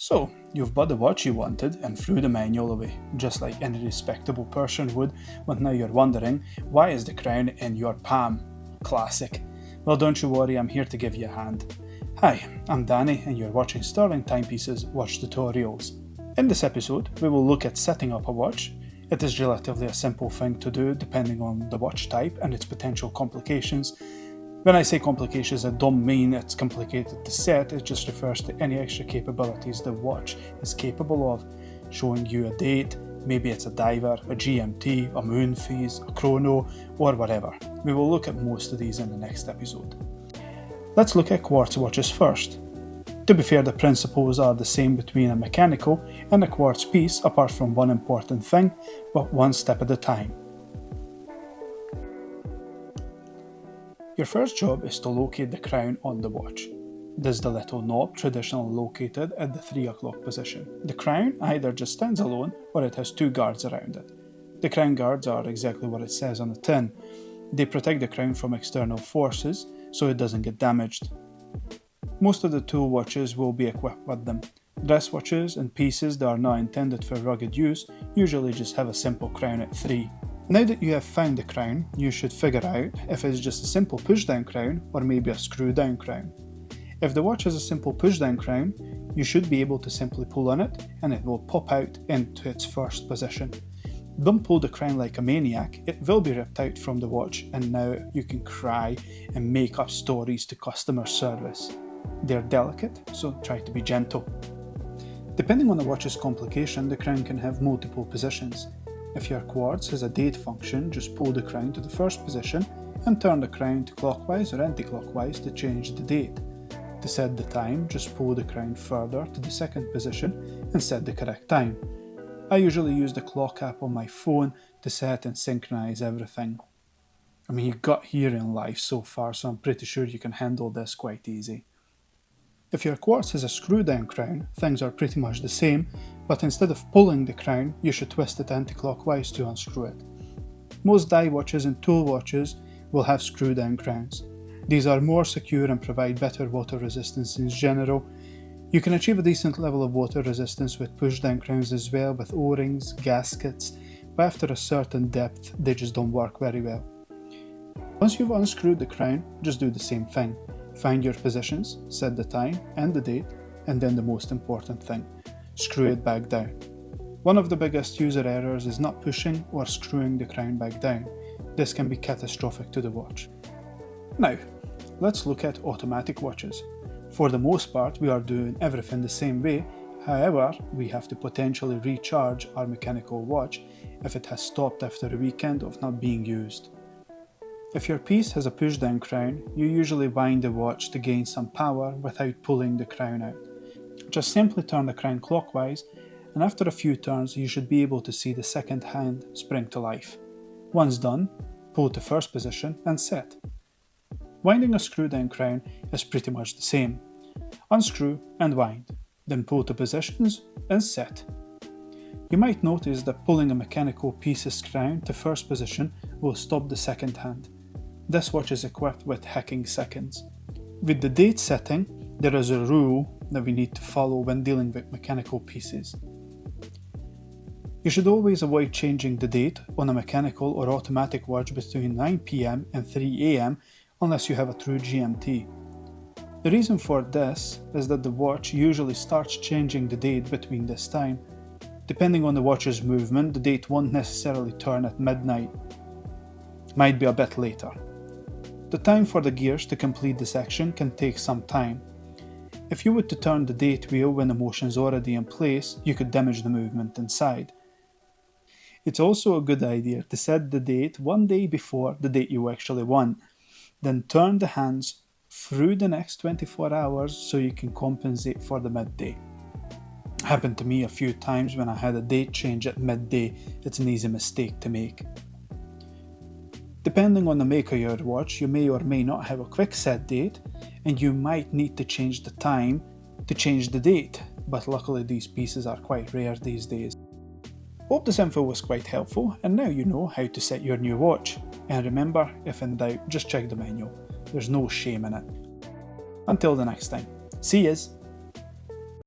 So, you've bought the watch you wanted and threw the manual away, just like any respectable person would, but now you're wondering, why is the crown in your palm? Classic. Well, don't you worry, I'm here to give you a hand. Hi, I'm Danny and you're watching Stirling Timepieces watch tutorials. In this episode, we will look at setting up a watch. It is relatively a simple thing to do depending on the watch type and its potential complications. When I say complications, I don't mean it's complicated to set, it just refers to any extra capabilities the watch is capable of, showing you a date, maybe it's a diver, a GMT, a moon phase, a chrono, or whatever. We will look at most of these in the next episode. Let's look at quartz watches first. To be fair, the principles are the same between a mechanical and a quartz piece, apart from one important thing, but one step at a time. Your first job is to locate the crown on the watch. This is the little knob traditionally located at the 3 o'clock position. The crown either just stands alone or it has two guards around it. The crown guards are exactly what it says on the tin. They protect the crown from external forces so it doesn't get damaged. Most of the tool watches will be equipped with them. Dress watches and pieces that are not intended for rugged use usually just have a simple crown at 3. Now that you have found the crown, you should figure out if it's just a simple pushdown crown or maybe a screwdown crown. If the watch has a simple pushdown crown, you should be able to simply pull on it and it will pop out into its first position. Don't pull the crown like a maniac, it will be ripped out from the watch and now you can cry and make up stories to customer service. They're delicate, so try to be gentle. Depending on the watch's complication, the crown can have multiple positions. If your quartz has a date function, just pull the crown to the first position and turn the crown to clockwise or anti-clockwise to change the date. To set the time, just pull the crown further to the second position and set the correct time. I usually use the clock app on my phone to set and synchronize everything. I mean, you got here in life so far, so I'm pretty sure you can handle this quite easy. If your quartz has a screwdown crown, things are pretty much the same, but instead of pulling the crown, you should twist it anti-clockwise to unscrew it. Most die watches and tool watches will have screwdown crowns. These are more secure and provide better water resistance in general. You can achieve a decent level of water resistance with pushdown crowns as well, with O-rings, gaskets, but after a certain depth they just don't work very well. Once you've unscrewed the crown, just do the same thing. Find your positions, set the time and the date, and then the most important thing, screw it back down. One of the biggest user errors is not pushing or screwing the crown back down. This can be catastrophic to the watch. Now, let's look at automatic watches. For the most part, we are doing everything the same way, however, we have to potentially recharge our mechanical watch if it has stopped after a weekend of not being used. If your piece has a pushdown crown, you usually wind the watch to gain some power without pulling the crown out. Just simply turn the crown clockwise, and after a few turns you should be able to see the second hand spring to life. Once done, pull to first position and set. Winding a screwdown crown is pretty much the same. Unscrew and wind, then pull to positions and set. You might notice that pulling a mechanical piece's crown to first position will stop the second hand. This watch is equipped with hacking seconds. With the date setting, there is a rule that we need to follow when dealing with mechanical pieces. You should always avoid changing the date on a mechanical or automatic watch between 9 PM and 3 AM unless you have a true GMT. The reason for this is that the watch usually starts changing the date between this time. Depending on the watch's movement, the date won't necessarily turn at midnight. Might be a bit later. The time for the gears to complete this action can take some time. If you were to turn the date wheel when the motion is already in place, you could damage the movement inside. It's also a good idea to set the date one day before the date you actually want, then turn the hands through the next 24 hours so you can compensate for the midday. Happened to me a few times when I had a date change at midday. It's an easy mistake to make. Depending on the make of your watch, you may or may not have a quick set date, and you might need to change the time to change the date, but luckily these pieces are quite rare these days. Hope this info was quite helpful, and now you know how to set your new watch. And remember, if in doubt, just check the manual. There's no shame in it. Until the next time, see yous!